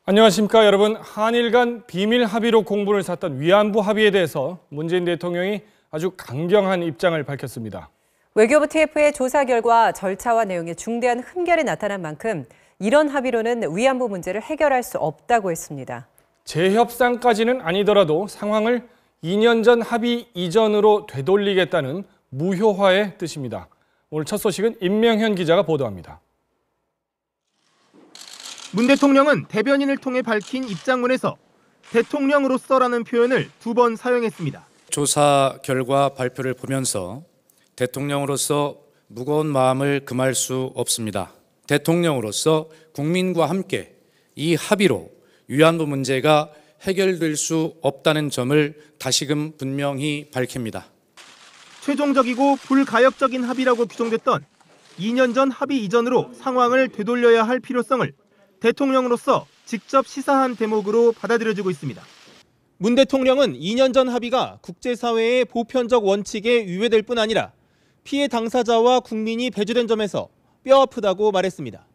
안녕하십니까 여러분. 한일 간 비밀 합의로 공분을 샀던 위안부 합의에 대해서 문재인 대통령이 아주 강경한 입장을 밝혔습니다. 외교부 TF의 조사 결과 절차와 내용에 중대한 흠결이 나타난 만큼 이런 합의로는 위안부 문제를 해결할 수 없다고 했습니다. 재협상까지는 아니더라도 상황을 2년 전 합의 이전으로 되돌리겠다는 무효화의 뜻입니다. 오늘 첫 소식은 임명현 기자가 보도합니다. 문 대통령은 대변인을 통해 밝힌 입장문에서 대통령으로서라는 표현을 2번 사용했습니다. 조사 결과 발표를 보면서 대통령으로서 무거운 마음을 금할 수 없습니다. 대통령으로서 국민과 함께 이 합의로 위안부 문제가 해결될 수 없다는 점을 다시금 분명히 밝힙니다. 최종적이고 불가역적인 합의라고 규정됐던 2년 전 합의 이전으로 상황을 되돌려야 할 필요성을 대통령으로서 직접 시사한 대목으로 받아들여지고 있습니다. 문 대통령은 2년 전 합의가 국제사회의 보편적 원칙에 위배될 뿐 아니라 피해 당사자와 국민이 배제된 점에서 뼈아프다고 말했습니다.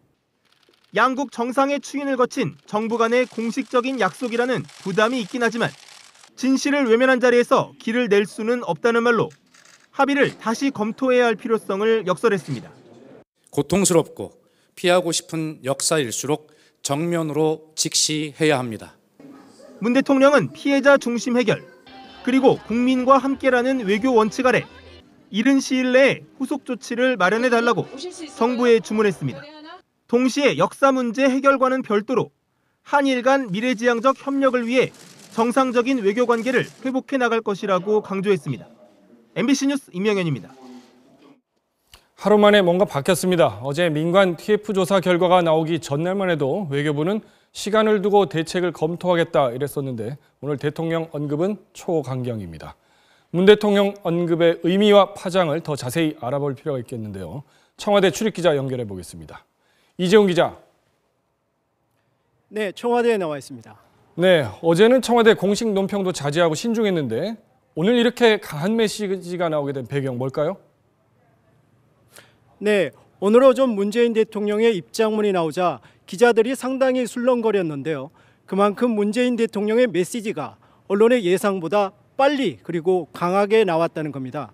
양국 정상의 추인을 거친 정부 간의 공식적인 약속이라는 부담이 있긴 하지만 진실을 외면한 자리에서 길을 낼 수는 없다는 말로 합의를 다시 검토해야 할 필요성을 역설했습니다. 고통스럽고 피하고 싶은 역사일수록 정면으로 직시해야 합니다. 문 대통령은 피해자 중심 해결, 그리고 국민과 함께라는 외교 원칙 아래 이른 시일 내에 후속 조치를 마련해달라고 정부에 주문했습니다. 동시에 역사 문제 해결과는 별도로 한일 간 미래지향적 협력을 위해 정상적인 외교 관계를 회복해 나갈 것이라고 강조했습니다. MBC 뉴스 임명현입니다. 하루 만에 뭔가 바뀌었습니다. 어제 민관 TF 조사 결과가 나오기 전날만 해도 외교부는 시간을 두고 대책을 검토하겠다 이랬었는데 오늘 대통령 언급은 초강경입니다. 문 대통령 언급의 의미와 파장을 더 자세히 알아볼 필요가 있겠는데요. 청와대 출입기자 연결해 보겠습니다. 이재훈 기자. 네, 청와대에 나와 있습니다. 네, 어제는 청와대 공식 논평도 자제하고 신중했는데 오늘 이렇게 강한 메시지가 나오게 된 배경 뭘까요? 네, 오늘 오전 문재인 대통령의 입장문이 나오자 기자들이 상당히 술렁거렸는데요. 그만큼 문재인 대통령의 메시지가 언론의 예상보다 빨리 그리고 강하게 나왔다는 겁니다.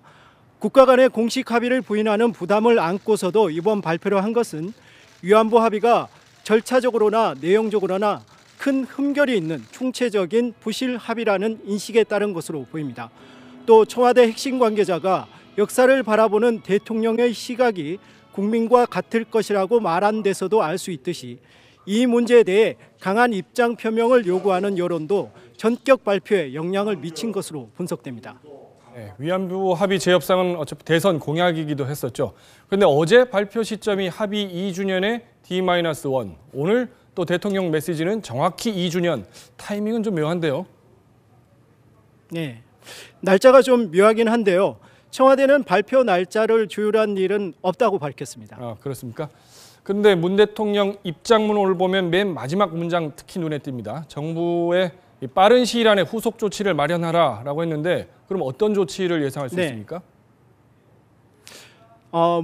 국가 간의 공식 합의를 부인하는 부담을 안고서도 이번 발표를 한 것은 위안부 합의가 절차적으로나 내용적으로나 큰 흠결이 있는 총체적인 부실 합의라는 인식에 따른 것으로 보입니다. 또 청와대 핵심 관계자가 역사를 바라보는 대통령의 시각이 국민과 같을 것이라고 말한 데서도 알 수 있듯이 이 문제에 대해 강한 입장 표명을 요구하는 여론도 전격 발표에 영향을 미친 것으로 분석됩니다. 네, 위안부 합의 재협상은 어차피 대선 공약이기도 했었죠. 그런데 어제 발표 시점이 합의 2주년의 D-1, 오늘 또 대통령 메시지는 정확히 2주년, 타이밍은 좀 묘한데요. 네, 날짜가 좀 묘하긴 한데요. 청와대는 발표 날짜를 조율한 일은 없다고 밝혔습니다. 아, 그렇습니까? 그런데 문 대통령 입장문을 보면 맨 마지막 문장 특히 눈에 띕니다. 정부의 빠른 시일 안에 후속 조치를 마련하라라고 했는데 그럼 어떤 조치를 예상할 수 있습니까?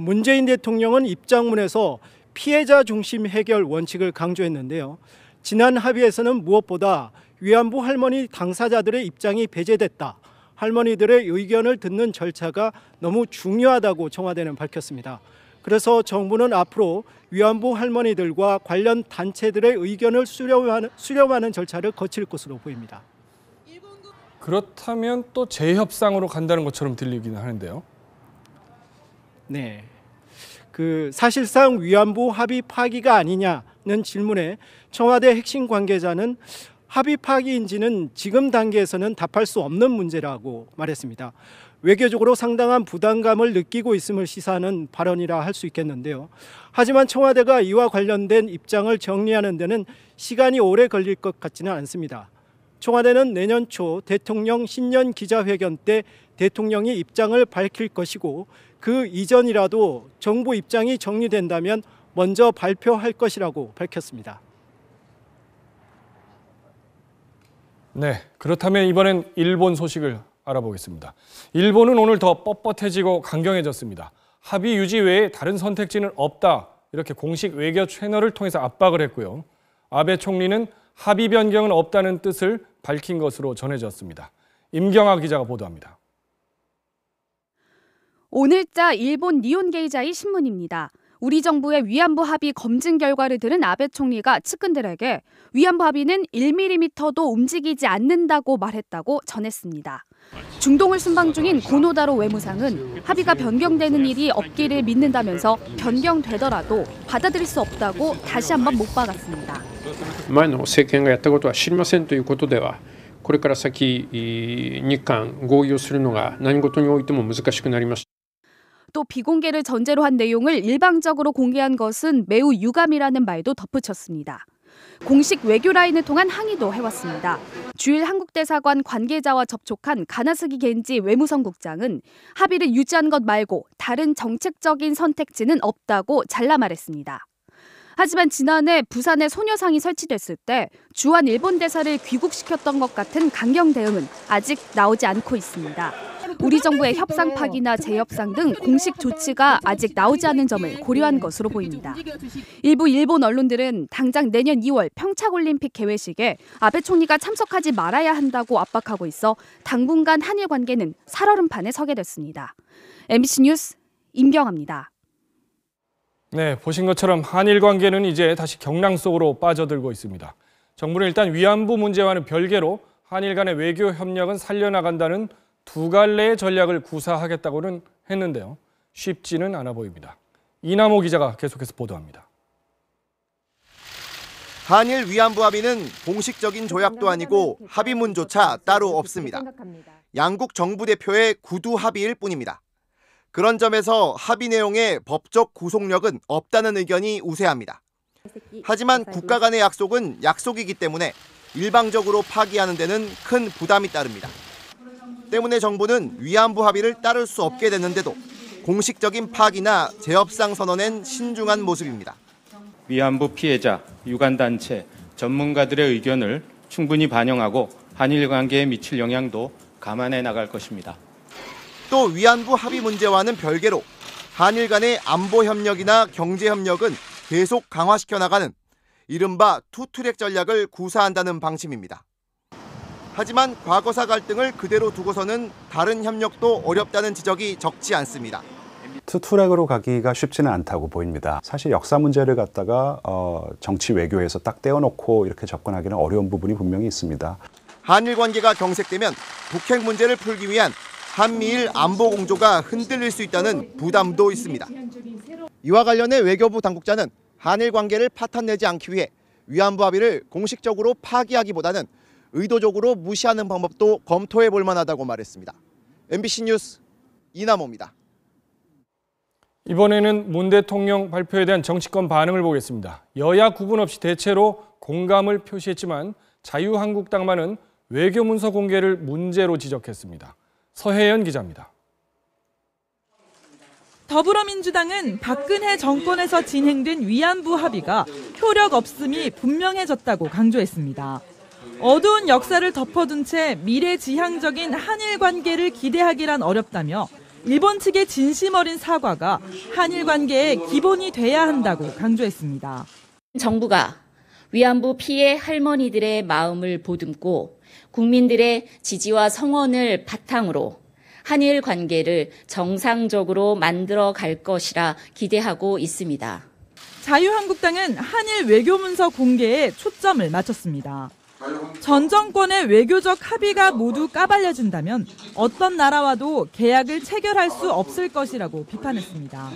문재인 대통령은 입장문에서 피해자 중심 해결 원칙을 강조했는데요. 지난 합의에서는 무엇보다 위안부 할머니 당사자들의 입장이 배제됐다. 할머니들의 의견을 듣는 절차가 너무 중요하다고 청와대는 밝혔습니다. 그래서 정부는 앞으로 위안부 할머니들과 관련 단체들의 의견을 수렴하는 절차를 거칠 것으로 보입니다. 그렇다면 또 재협상으로 간다는 것처럼 들리기는 하는데요. 네, 사실상 위안부 합의 파기가 아니냐는 질문에 청와대 핵심 관계자는 합의 파기인지는 지금 단계에서는 답할 수 없는 문제라고 말했습니다. 외교적으로 상당한 부담감을 느끼고 있음을 시사하는 발언이라 할 수 있겠는데요. 하지만 청와대가 이와 관련된 입장을 정리하는 데는 시간이 오래 걸릴 것 같지는 않습니다. 청와대는 내년 초 대통령 신년 기자회견 때 대통령이 입장을 밝힐 것이고 그 이전이라도 정부 입장이 정리된다면 먼저 발표할 것이라고 밝혔습니다. 네, 그렇다면 이번엔 일본 소식을 알아보겠습니다. 일본은 오늘 더 뻣뻣해지고 강경해졌습니다. 합의 유지 외에 다른 선택지는 없다. 이렇게 공식 외교 채널을 통해서 압박을 했고요. 아베 총리는 합의 변경은 없다는 뜻을 밝힌 것으로 전해졌습니다. 임경아 기자가 보도합니다. 오늘자 일본 니혼게이자이 신문입니다. 우리 정부의 위안부 합의 검증 결과를 들은 아베 총리가 측근들에게 위안부 합의는 1mm도 움직이지 않는다고 말했다고 전했습니다. 중동을 순방 중인 고노다로 외무상은 합의가 변경되는 일이 없기를 믿는다면서 변경되더라도 받아들일 수 없다고 다시 한번 못 박았습니다. 前の政権がやったことは知りませんということでは、これから先日韓合意をするのが何事においても難しくなります。 또 비공개를 전제로 한 내용을 일방적으로 공개한 것은 매우 유감이라는 말도 덧붙였습니다. 공식 외교 라인을 통한 항의도 해왔습니다. 주일 한국대사관 관계자와 접촉한 가나스기 겐지 외무성 국장은 합의를 유지한 것 말고 다른 정책적인 선택지는 없다고 잘라 말했습니다. 하지만 지난해 부산에 소녀상이 설치됐을 때 주한 일본 대사를 귀국시켰던 것 같은 강경 대응은 아직 나오지 않고 있습니다. 우리 정부의 협상 파기나 재협상 등 공식 조치가 아직 나오지 않은 점을 고려한 것으로 보입니다. 일부 일본 언론들은 당장 내년 2월 평창올림픽 개회식에 아베 총리가 참석하지 말아야 한다고 압박하고 있어 당분간 한일 관계는 살얼음판에 서게 됐습니다. MBC 뉴스 임경아입니다. 네, 보신 것처럼 한일 관계는 이제 다시 경랑 속으로 빠져들고 있습니다. 정부는 일단 위안부 문제와는 별개로 한일 간의 외교 협력은 살려나간다는 두 갈래의 전략을 구사하겠다고는 했는데요. 쉽지는 않아 보입니다. 이남호 기자가 계속해서 보도합니다. 한일 위안부 합의는 공식적인 조약도 아니고 합의문조차 따로 없습니다. 양국 정부 대표의 구두 합의일 뿐입니다. 그런 점에서 합의 내용의 법적 구속력은 없다는 의견이 우세합니다. 하지만 국가 간의 약속은 약속이기 때문에 일방적으로 파기하는 데는 큰 부담이 따릅니다. 때문에 정부는 위안부 합의를 따를 수 없게 됐는데도 공식적인 파기나 재협상 선언엔 신중한 모습입니다. 위안부 피해자, 유관단체, 전문가들의 의견을 충분히 반영하고 한일 관계에 미칠 영향도 감안해 나갈 것입니다. 또 위안부 합의 문제와는 별개로 한일 간의 안보 협력이나 경제 협력은 계속 강화시켜 나가는 이른바 투트랙 전략을 구사한다는 방침입니다. 하지만 과거사 갈등을 그대로 두고서는 다른 협력도 어렵다는 지적이 적지 않습니다. 투트랙으로 가기가 쉽지는 않다고 보입니다. 사실 역사 문제를 갖다가 정치 외교에서 딱 떼어놓고 이렇게 접근하기는 어려운 부분이 분명히 있습니다. 한일 관계가 경색되면 북핵 문제를 풀기 위한 한미일 안보 공조가 흔들릴 수 있다는 부담도 있습니다. 이와 관련해 외교부 당국자는 한일 관계를 파탄내지 않기 위해 위안부 합의를 공식적으로 파기하기보다는 의도적으로 무시하는 방법도 검토해 볼 만하다고 말했습니다. MBC 뉴스 이남호입니다. 이번에는 문 대통령 발표에 대한 정치권 반응을 보겠습니다. 여야 구분 없이 대체로 공감을 표시했지만 자유한국당만은 외교문서 공개를 문제로 지적했습니다. 서혜연 기자입니다. 더불어민주당은 박근혜 정권에서 진행된 위안부 합의가 효력 없음이 분명해졌다고 강조했습니다. 어두운 역사를 덮어둔 채 미래지향적인 한일 관계를 기대하기란 어렵다며 일본 측의 진심 어린 사과가 한일 관계의 기본이 돼야 한다고 강조했습니다. 정부가 위안부 피해 할머니들의 마음을 보듬고 국민들의 지지와 성원을 바탕으로 한일 관계를 정상적으로 만들어 갈 것이라 기대하고 있습니다. 자유한국당은 한일 외교문서 공개에 초점을 맞췄습니다. 전 정권의 외교적 합의가 모두 까발려진다면 어떤 나라와도 계약을 체결할 수 없을 것이라고 비판했습니다.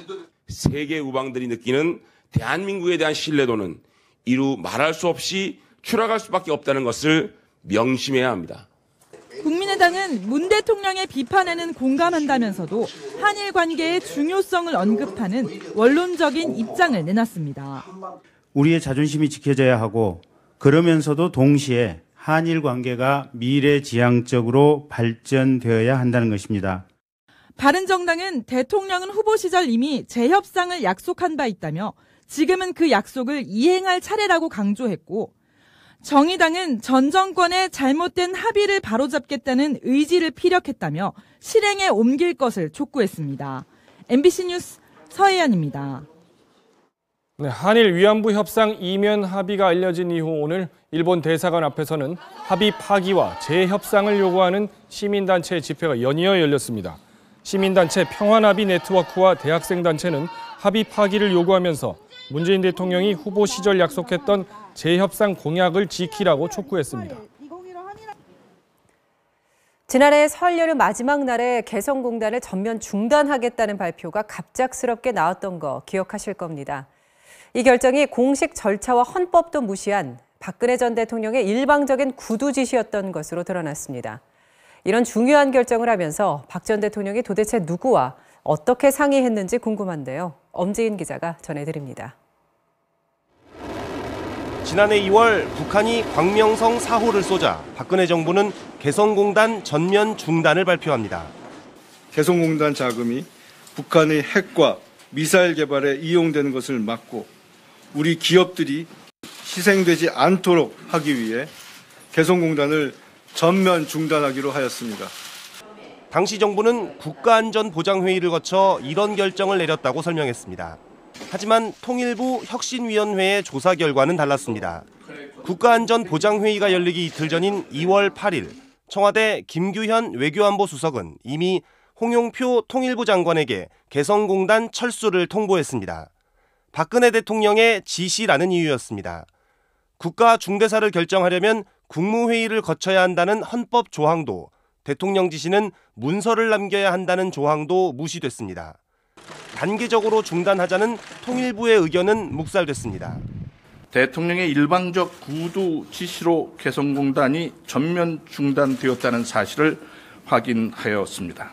세계 우방들이 느끼는 대한민국에 대한 신뢰도는 이루 말할 수 없이 추락할 수밖에 없다는 것을 명심해야 합니다. 국민의당은 문 대통령의 비판에는 공감한다면서도 한일 관계의 중요성을 언급하는 원론적인 입장을 내놨습니다. 우리의 자존심이 지켜져야 하고 그러면서도 동시에 한일 관계가 미래지향적으로 발전되어야 한다는 것입니다. 바른정당은 대통령은 후보 시절 이미 재협상을 약속한 바 있다며 지금은 그 약속을 이행할 차례라고 강조했고, 정의당은 전 정권의 잘못된 합의를 바로잡겠다는 의지를 피력했다며 실행에 옮길 것을 촉구했습니다. MBC 뉴스 서혜연입니다. 네, 한일 위안부 협상 이면 합의가 알려진 이후 오늘 일본 대사관 앞에서는 합의 파기와 재협상을 요구하는 시민단체 집회가 연이어 열렸습니다. 시민단체 평화합의 네트워크와 대학생단체는 합의 파기를 요구하면서 문재인 대통령이 후보 시절 약속했던 재협상 공약을 지키라고 촉구했습니다. 지난해 설 연휴 마지막 날에 개성공단을 전면 중단하겠다는 발표가 갑작스럽게 나왔던 거 기억하실 겁니다. 이 결정이 공식 절차와 헌법도 무시한 박근혜 전 대통령의 일방적인 구두 지시였던 것으로 드러났습니다. 이런 중요한 결정을 하면서 박 전 대통령이 도대체 누구와 어떻게 상의했는지 궁금한데요. 엄지인 기자가 전해드립니다. 지난해 2월 북한이 광명성 4호를 쏘자 박근혜 정부는 개성공단 전면 중단을 발표합니다. 개성공단 자금이 북한의 핵과 미사일 개발에 이용되는 것을 막고 우리 기업들이 희생되지 않도록 하기 위해 개성공단을 전면 중단하기로 하였습니다. 당시 정부는 국가안전보장회의를 거쳐 이런 결정을 내렸다고 설명했습니다. 하지만 통일부 혁신위원회의 조사 결과는 달랐습니다. 국가안전보장회의가 열리기 이틀 전인 2월 8일 청와대 김규현 외교안보 수석은 이미 홍용표 통일부 장관에게 개성공단 철수를 통보했습니다. 박근혜 대통령의 지시라는 이유였습니다. 국가 중대사를 결정하려면 국무회의를 거쳐야 한다는 헌법 조항도, 대통령 지시는 문서를 남겨야 한다는 조항도 무시됐습니다. 단계적으로 중단하자는 통일부의 의견은 묵살됐습니다. 대통령의 일방적 구두 지시로 개성공단이 전면 중단되었다는 사실을 확인하였습니다.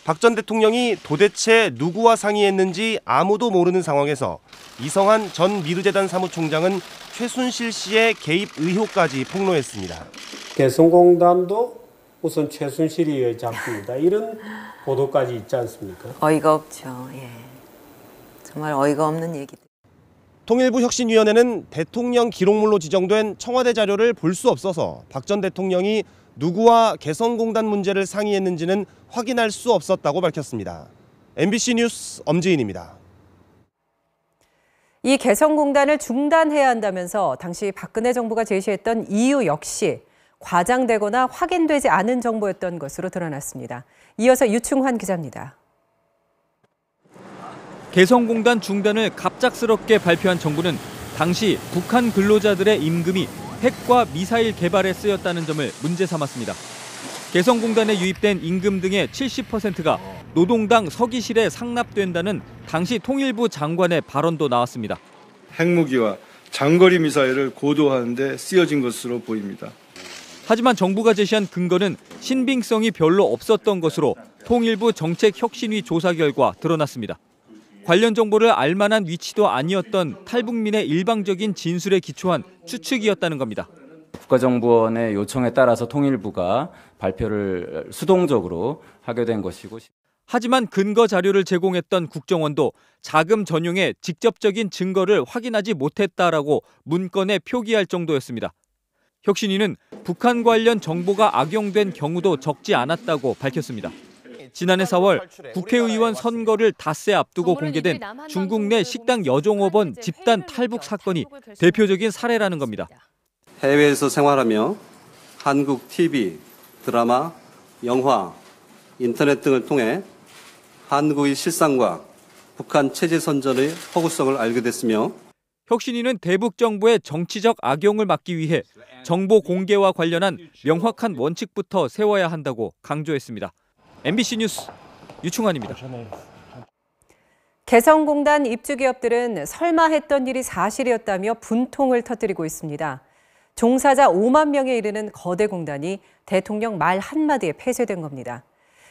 박 전 대통령이 도대체 누구와 상의했는지 아무도 모르는 상황에서 이성한 전 미르재단 사무총장은 최순실 씨의 개입 의혹까지 폭로했습니다. 개성공단도 우선 최순실이 잡힙니다. 이런 보도까지 있지 않습니까? 어이가 없죠. 예. 정말 어이가 없는 얘기들. 통일부 혁신위원회는 대통령 기록물로 지정된 청와대 자료를 볼 수 없어서 박 전 대통령이 누구와 개성공단 문제를 상의했는지는 확인할 수 없었다고 밝혔습니다. MBC 뉴스 엄지인입니다. 이 개성공단을 중단해야 한다면서 당시 박근혜 정부가 제시했던 이유 역시 과장되거나 확인되지 않은 정보였던 것으로 드러났습니다. 이어서 유충환 기자입니다. 개성공단 중단을 갑작스럽게 발표한 정부는 당시 북한 근로자들의 임금이 핵과 미사일 개발에 쓰였다는 점을 문제 삼았습니다. 개성공단에 유입된 임금 등의 70%가 노동당 서기실에 상납된다는 당시 통일부 장관의 발언도 나왔습니다. 핵무기와 장거리 미사일을 고도화하는 데 쓰여진 것으로 보입니다. 하지만 정부가 제시한 근거는 신빙성이 별로 없었던 것으로 통일부 정책혁신위 조사 결과 드러났습니다. 관련 정보를 알만한 위치도 아니었던 탈북민의 일방적인 진술에 기초한 추측이었다는 겁니다. 국가정보원의 요청에 따라서 통일부가 발표를 수동적으로 하게 된 것이고. 하지만 근거 자료를 제공했던 국정원도 자금 전용의 직접적인 증거를 확인하지 못했다라고 문건에 표기할 정도였습니다. 혁신위는 북한 관련 정보가 악용된 경우도 적지 않았다고 밝혔습니다. 지난해 4월 국회의원 선거를 닷새 앞두고 공개된 중국 내 식당 여종업원 집단 탈북 사건이 대표적인 사례라는 겁니다. 해외에서 생활하며 한국 TV, 드라마, 영화, 인터넷 등을 통해 한국의 실상과 북한 체제 선전의 허구성을 알게 됐으며 혁신위는 대북 정부의 정치적 악용을 막기 위해 정보 공개와 관련한 명확한 원칙부터 세워야 한다고 강조했습니다. MBC 뉴스 유충환입니다. 개성공단 입주기업들은 설마 했던 일이 사실이었다며 분통을 터뜨리고 있습니다. 종사자 5만 명에 이르는 거대 공단이 대통령 말 한마디에 폐쇄된 겁니다.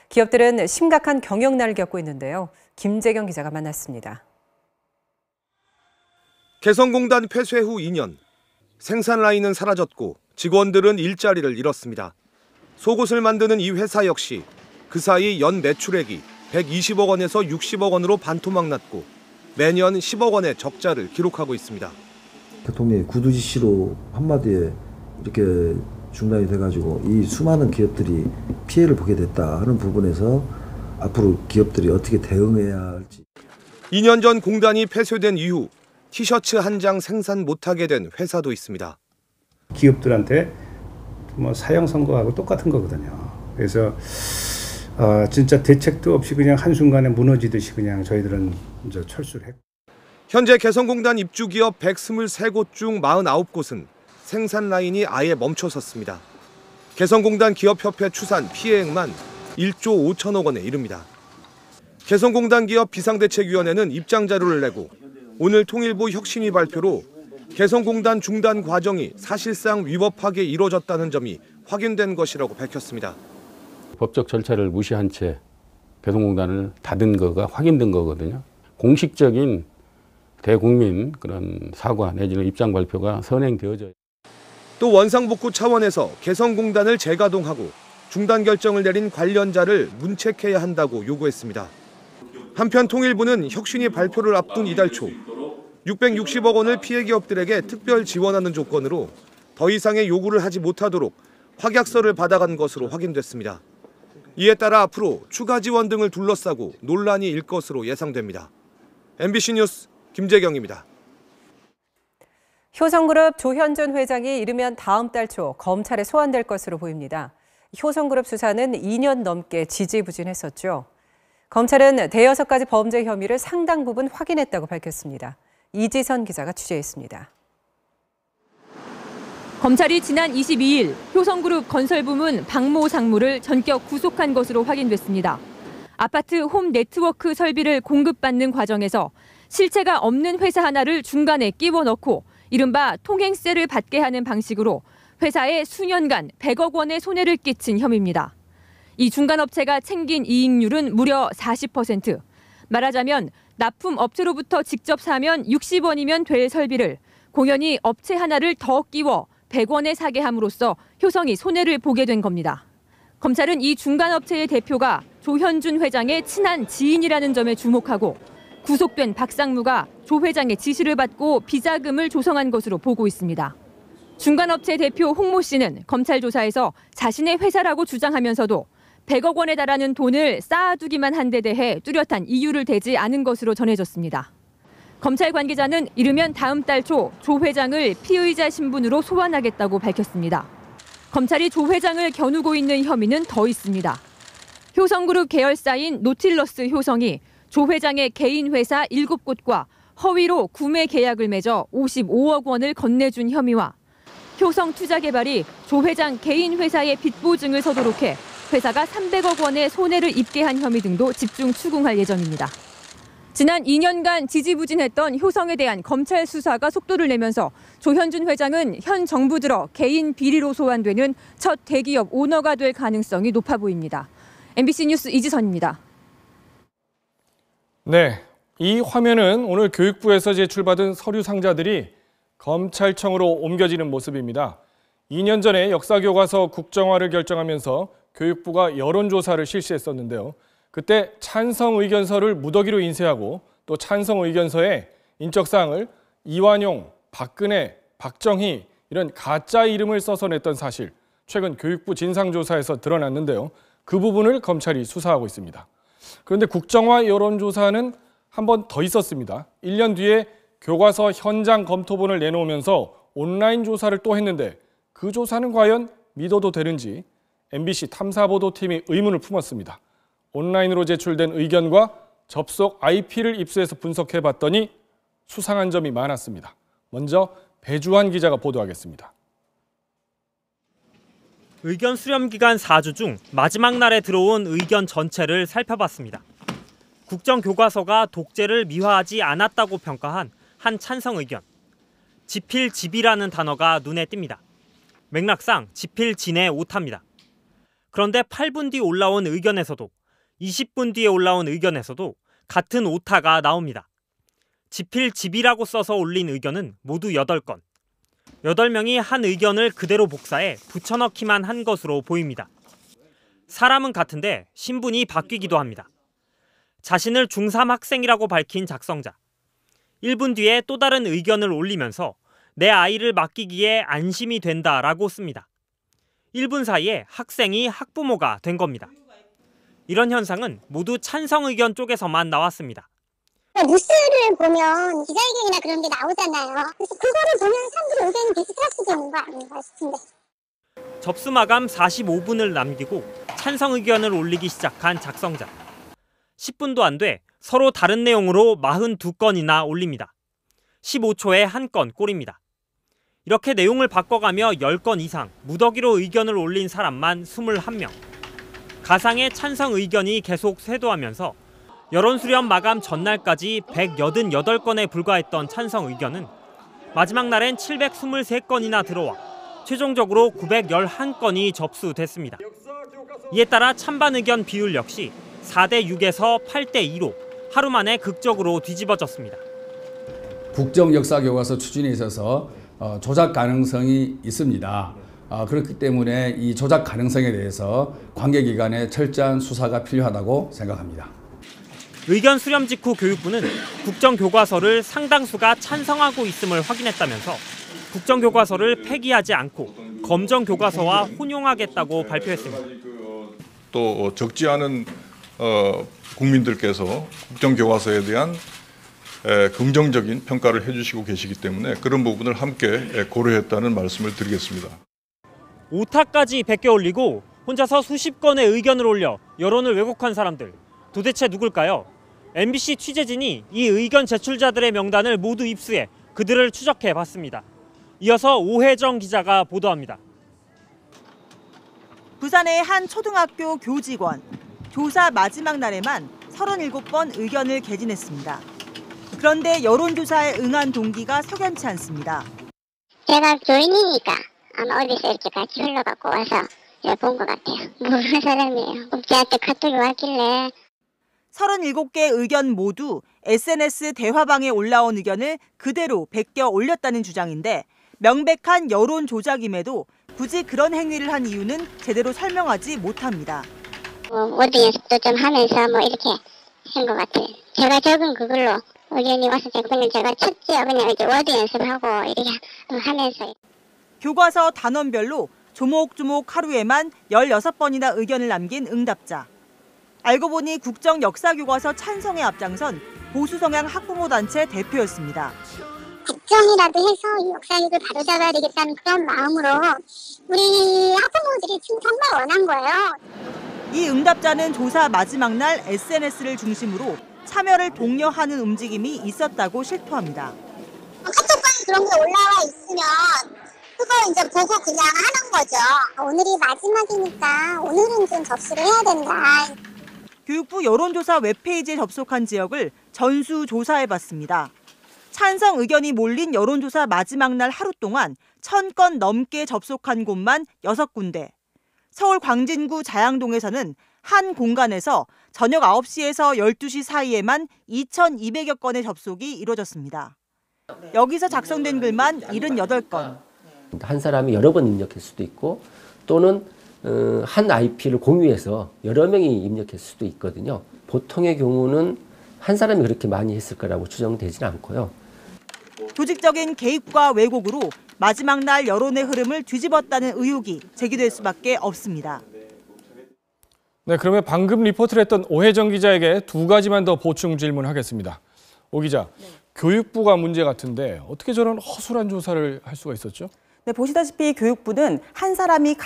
기업들은 심각한 경영난을 겪고 있는데요. 김재경 기자가 만났습니다. 개성공단 폐쇄 후 2년, 생산 라인은 사라졌고 직원들은 일자리를 잃었습니다. 속옷을 만드는 이 회사 역시 그 사이 연 매출액이 120억 원에서 60억 원으로 반토막 났고 매년 10억 원의 적자를 기록하고 있습니다. 대통령의 구두 지시로 한마디에 이렇게 중단이 돼가지고 이 수많은 기업들이 피해를 보게 됐다 하는 부분에서 앞으로 기업들이 어떻게 대응해야 할지. 2년 전 공단이 폐쇄된 이후 티셔츠 한 장 생산 못하게 된 회사도 있습니다. 기업들한테 뭐 사형 선고하고 똑같은 거거든요. 그래서 진짜 대책도 없이 그냥 한순간에 무너지듯이 그냥 저희들은 이제 철수를 했고. 현재 개성공단 입주 기업 123곳 중 49곳은 생산 라인이 아예 멈춰섰습니다. 개성공단 기업협회 추산 피해액만 1조 5천억 원에 이릅니다. 개성공단 기업 비상대책위원회는 입장 자료를 내고 오늘 통일부 혁신위 발표로 개성공단 중단 과정이 사실상 위법하게 이루어졌다는 점이 확인된 것이라고 밝혔습니다. 법적 절차를 무시한 채 개성공단을 닫은 거가 확인된 거거든요. 공식적인 대국민 그런 사과 내지는 입장 발표가 선행되어져요. 또 원상복구 차원에서 개성공단을 재가동하고 중단 결정을 내린 관련자를 문책해야 한다고 요구했습니다. 한편 통일부는 혁신위 발표를 앞둔 이달 초 660억 원을 피해 기업들에게 특별 지원하는 조건으로 더 이상의 요구를 하지 못하도록 확약서를 받아간 것으로 확인됐습니다. 이에 따라 앞으로 추가 지원 등을 둘러싸고 논란이 일 것으로 예상됩니다. MBC 뉴스 김재경입니다. 효성그룹 조현준 회장이 이르면 다음 달 초 검찰에 소환될 것으로 보입니다. 효성그룹 수사는 2년 넘게 지지부진했었죠. 검찰은 대여섯 가지 범죄 혐의를 상당 부분 확인했다고 밝혔습니다. 이지선 기자가 취재했습니다. 검찰이 지난 22일 효성그룹 건설부문 박모 상무를 전격 구속한 것으로 확인됐습니다. 아파트 홈 네트워크 설비를 공급받는 과정에서 실체가 없는 회사 하나를 중간에 끼워 넣고 이른바 통행세를 받게 하는 방식으로 회사에 수년간 100억 원의 손해를 끼친 혐의입니다. 이 중간업체가 챙긴 이익률은 무려 40%. 말하자면 납품업체로부터 직접 사면 60원이면 될 설비를 공연히 업체 하나를 더 끼워 100원에 사게 함으로써 효성이 손해를 보게 된 겁니다. 검찰은 이 중간업체의 대표가 조현준 회장의 친한 지인이라는 점에 주목하고 구속된 박 상무가 조 회장의 지시를 받고 비자금을 조성한 것으로 보고 있습니다. 중간업체 대표 홍모 씨는 검찰 조사에서 자신의 회사라고 주장하면서도 100억 원에 달하는 돈을 쌓아두기만 한 데 대해 뚜렷한 이유를 대지 않은 것으로 전해졌습니다. 검찰 관계자는 이르면 다음 달 초 조 회장을 피의자 신분으로 소환하겠다고 밝혔습니다. 검찰이 조 회장을 겨누고 있는 혐의는 더 있습니다. 효성그룹 계열사인 노틸러스 효성이 조 회장의 개인 회사 7곳과 허위로 구매 계약을 맺어 55억 원을 건네준 혐의와 효성투자개발이 조 회장 개인 회사의 빚 보증을 서도록 해 회사가 300억 원의 손해를 입게 한 혐의 등도 집중 추궁할 예정입니다. 지난 2년간 지지부진했던 효성에 대한 검찰 수사가 속도를 내면서 조현준 회장은 현 정부 들어 개인 비리로 소환되는 첫 대기업 오너가 될 가능성이 높아 보입니다. MBC 뉴스 이지선입니다. 네, 이 화면은 오늘 교육부에서 제출받은 서류 상자들이 검찰청으로 옮겨지는 모습입니다. 2년 전에 역사교과서 국정화를 결정하면서 교육부가 여론조사를 실시했었는데요. 그때 찬성 의견서를 무더기로 인쇄하고 또 찬성 의견서에 인적사항을 이완용, 박근혜, 박정희 이런 가짜 이름을 써서 냈던 사실, 최근 교육부 진상조사에서 드러났는데요. 그 부분을 검찰이 수사하고 있습니다. 그런데 국정화 여론조사는 한 번 더 있었습니다. 1년 뒤에 교과서 현장 검토본을 내놓으면서 온라인 조사를 또 했는데 그 조사는 과연 믿어도 되는지 MBC 탐사보도팀이 의문을 품었습니다. 온라인으로 제출된 의견과 접속 IP를 입수해서 분석해봤더니 수상한 점이 많았습니다. 먼저 배주환 기자가 보도하겠습니다. 의견 수렴 기간 4주 중 마지막 날에 들어온 의견 전체를 살펴봤습니다. 국정교과서가 독재를 미화하지 않았다고 평가한 한 찬성 의견. 지필지비라는 단어가 눈에 띕니다. 맥락상 지필진의 오타입니다. 그런데 8분 뒤 올라온 의견에서도 20분 뒤에 올라온 의견에서도 같은 오타가 나옵니다. 지필지비라고 써서 올린 의견은 모두 8건. 8명이 한 의견을 그대로 복사해 붙여넣기만 한 것으로 보입니다. 사람은 같은데 신분이 바뀌기도 합니다. 자신을 중3 학생이라고 밝힌 작성자. 1분 뒤에 또 다른 의견을 올리면서 내 아이를 맡기기에 안심이 된다라고 씁니다. 1분 사이에 학생이 학부모가 된 겁니다. 이런 현상은 모두 찬성 의견 쪽에서만 나왔습니다. 뉴스를 보면 기자회견이나 그런 게 나오잖아요. 그래서 그거를 보면 사람들이 의견이 비슷하시게 온 거 아닌가 싶은데. 접수 마감 45분을 남기고 찬성 의견을 올리기 시작한 작성자. 10분도 안 돼 서로 다른 내용으로 42건이나 올립니다. 15초에 한 건 꼴입니다. 이렇게 내용을 바꿔가며 10건 이상 무더기로 의견을 올린 사람만 21명. 가상의 찬성 의견이 계속 쇄도하면서 여론 수렴 마감 전날까지 188건에 불과했던 찬성 의견은 마지막 날엔 723건이나 들어와 최종적으로 911건이 접수됐습니다. 이에 따라 찬반 의견 비율 역시 4대 6에서 8대 2로 하루 만에 극적으로 뒤집어졌습니다. 국정역사교과서 추진에 있어서 조작 가능성이 있습니다. 그렇기 때문에 이 조작 가능성에 대해서 관계기관의 철저한 수사가 필요하다고 생각합니다. 의견 수렴 직후 교육부는 국정교과서를 상당수가 찬성하고 있음을 확인했다면서 국정교과서를 폐기하지 않고 검정교과서와 혼용하겠다고 발표했습니다. 또 적지 않은 국민들께서 국정교과서에 대한 긍정적인 평가를 해주시고 계시기 때문에 그런 부분을 함께 고려했다는 말씀을 드리겠습니다. 오타까지 베껴 올리고 혼자서 수십 건의 의견을 올려 여론을 왜곡한 사람들. 도대체 누굴까요? MBC 취재진이 이 의견 제출자들의 명단을 모두 입수해 그들을 추적해 봤습니다. 이어서 오혜정 기자가 보도합니다. 부산의 한 초등학교 교직원. 조사 마지막 날에만 37번 의견을 개진했습니다. 그런데 여론조사에 응한 동기가 석연치 않습니다. 제가 교인이니까 아마 어디서 이렇게 같이 흘러갖고 와서 본 것 같아요. 모르는 사람이에요. 국제한테 카톡이 왔길래. 37개 의견 모두 SNS 대화방에 올라온 의견을 그대로 베껴 올렸다는 주장인데 명백한 여론 조작임에도 굳이 그런 행위를 한 이유는 제대로 설명하지 못합니다. 워드 연습도 좀 하면서 이렇게 한 것 같아요. 제가 적은 그걸로 의견이 와서 그냥 제가 쳤지요. 그냥 이제 워드 연습하고 이렇게 하면서. 교과서 단원별로 조목조목 하루에만 16번이나 의견을 남긴 응답자. 알고 보니 국정역사교과서 찬성에 앞장선 보수 성향 학부모 단체 대표였습니다. 국정이라도 해서 이 역사교육을 바로잡아야 되겠다는 그런 마음으로 우리 학부모들이 지금 정말 원한 거예요. 이 응답자는 조사 마지막 날 SNS를 중심으로 참여를 독려하는 움직임이 있었다고 실토합니다. 카톡방에 그런 게 올라와 있으면 그거 이제 보고 그냥 하는 거죠. 오늘이 마지막이니까 오늘은 좀 접수를 해야 된다. 교육부 여론조사 웹페이지에 접속한 지역을 전수조사해봤습니다. 찬성 의견이 몰린 여론조사 마지막 날 하루 동안 1000건 넘게 접속한 곳만 6군데. 서울 광진구 자양동에서는 한 공간에서 저녁 9시에서 12시 사이에만 2200여 건의 접속이 이루어졌습니다. 여기서 작성된 글만 78건. 한 사람이 여러 번 입력할 수도 있고 또는 한 IP를 공유해서 여러 명이 입력할 수도 있거든요. 보통의 경우는 한 사람이 그렇게 많이 했을 거라고 추정되지는 않고요. 조직적인 개입과 왜곡으로 마지막 날 여론의 흐름을 뒤집었다는 의혹이 제기될 수밖에 없습니다. 네, 그러면 방금 리포트를 했던 오혜정 기자에게 두 가지만 더 보충 질문하겠습니다. 오 기자, 교육부가 문제 같은데 어떻게 저런 허술한 조사를 할 수가 있었죠? 네, 보시다시피 교육부는 한 사람이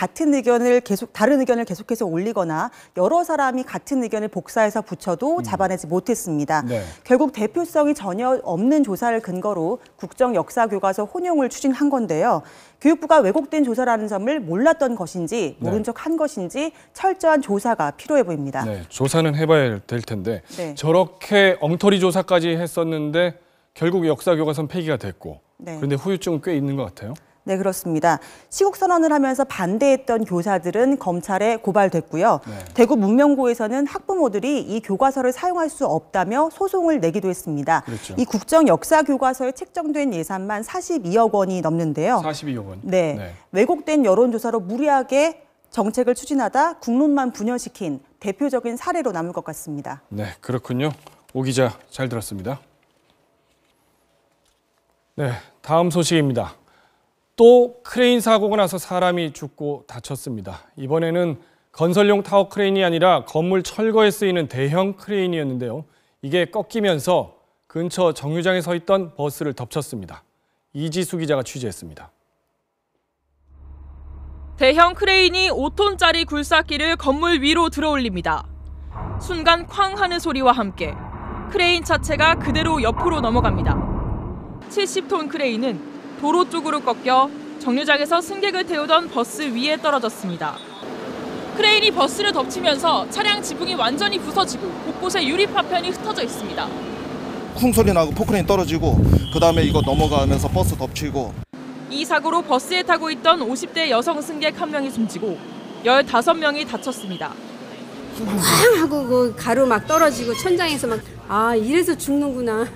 다른 의견을 계속해서 올리거나 여러 사람이 같은 의견을 복사해서 붙여도 잡아내지 못했습니다. 네. 결국 대표성이 전혀 없는 조사를 근거로 국정역사교과서 혼용을 추진한 건데요. 교육부가 왜곡된 조사라는 점을 몰랐던 것인지 모른 척 한 것인지 철저한 조사가 필요해 보입니다. 네, 조사는 해봐야 될 텐데 네. 저렇게 엉터리 조사까지 했었는데 결국 역사교과서는 폐기가 됐고 그런데 후유증은 꽤 있는 것 같아요. 네, 그렇습니다. 시국 선언을 하면서 반대했던 교사들은 검찰에 고발됐고요. 대구 문명고에서는 학부모들이 이 교과서를 사용할 수 없다며 소송을 내기도 했습니다. 그렇죠. 이 국정 역사 교과서에 책정된 예산만 42억 원이 넘는데요. 42억 원. 네. 왜곡된 여론조사로 무리하게 정책을 추진하다 국론만 분열시킨 대표적인 사례로 남을 것 같습니다. 네, 그렇군요. 오 기자 잘 들었습니다. 네, 다음 소식입니다. 또 크레인 사고가 나서 사람이 죽고 다쳤습니다. 이번에는 건설용 타워 크레인이 아니라 건물 철거에 쓰이는 대형 크레인이었는데요. 이게 꺾이면서 근처 정류장에 서 있던 버스를 덮쳤습니다. 이지수 기자가 취재했습니다. 대형 크레인이 5톤짜리 굴삭기를 건물 위로 들어올립니다. 순간 쾅 하는 소리와 함께 크레인 자체가 그대로 옆으로 넘어갑니다. 70톤 크레인은 도로 쪽으로 꺾여 정류장에서 승객을 태우던 버스 위에 떨어졌습니다. 크레인이 버스를 덮치면서 차량 지붕이 완전히 부서지고 곳곳에 유리 파편이 흩어져 있습니다. 쿵 소리 나고 포크레인 떨어지고 그다음에 이거 넘어가면서 버스 덮치고. 이 사고로 버스에 타고 있던 50대 여성 승객 1명이 숨지고 15명이 다쳤습니다. 쾅 하고 그 가루 막 떨어지고 천장에서 막 이래서 죽는구나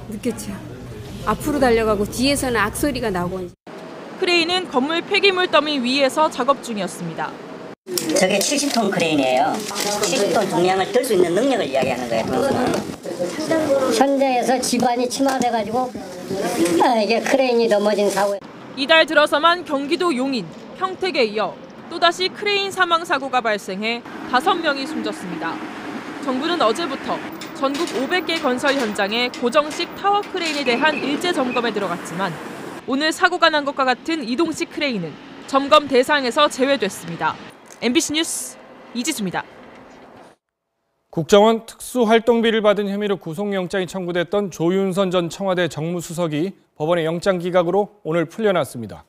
느꼈죠. 앞으로 달려가고 뒤에서는 악소리가 나고. 크레인은 건물 폐기물 더미 위에서 작업 중이었습니다. 저게 70톤 크레인이에요. 70톤 중량을 들 수 있는 능력을 이야기하는 거예요. 현장에서 집안이 침하돼가지고 이게 크레인이 넘어진 사고. 이달 들어서만 경기도 용인, 평택에 이어 또다시 크레인 사망 사고가 발생해 5명이 숨졌습니다. 정부는 어제부터 전국 500개 건설 현장에 고정식 타워 크레인에 대한 일제 점검에 들어갔지만 오늘 사고가 난 것과 같은 이동식 크레인은 점검 대상에서 제외됐습니다. MBC 뉴스 이지수입니다. 국정원 특수활동비를 받은 혐의로 구속영장이 청구됐던 조윤선 전 청와대 정무수석이 법원의 영장 기각으로 오늘 풀려났습니다.